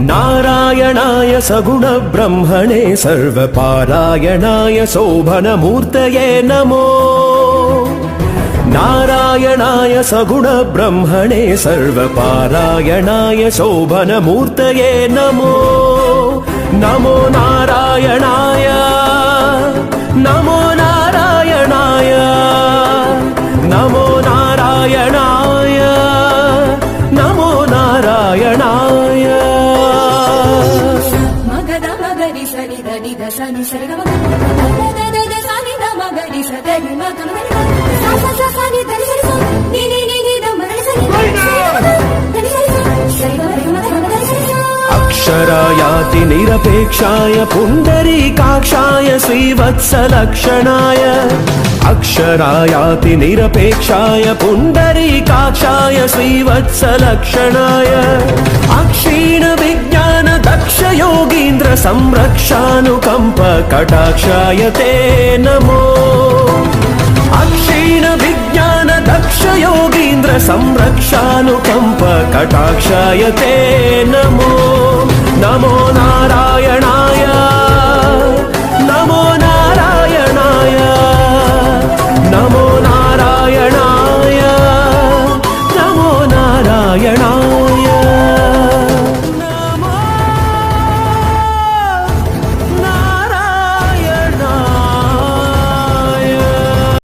नारायणाय सगुण ब्रह्मणे सर्वपारायणाय शोभनमूर्तये नमो। नारायणाय सगुण ब्रह्मणे सर्वपारायणाय शोभनमूर्तये नमो। नमो नारायणाय नमो नारायणाय नमो नारायणाय नमो नारायणाय। मगद मगरि सनि దని ద సని సరి గ మ ద ద ద సని ద మగరి స ద ని మ గ మ స స స సని ద ని సరి స ని ని ని ని ద మ ని సని ద ని సరి సరి గ మ ద మ ద సరి స। अक्षरायाति निरपेक्षाय पुण्डरीकाक्षाय श्रीवत्सलक्षणाय। अक्षरायाति निरपेक्षाय पुण्डरीकाक्षाय श्रीवत्सलक्षणाय। अक्षीण विज्ञान दक्ष योगीन्द्र संरक्षानुकंप कटाक्षाय ते नमो। अक्षीण विज्ञान दक्ष योगीन्द्र संरक्षानुकंप कटाक्षाय ते नमो। नमो नारायणाय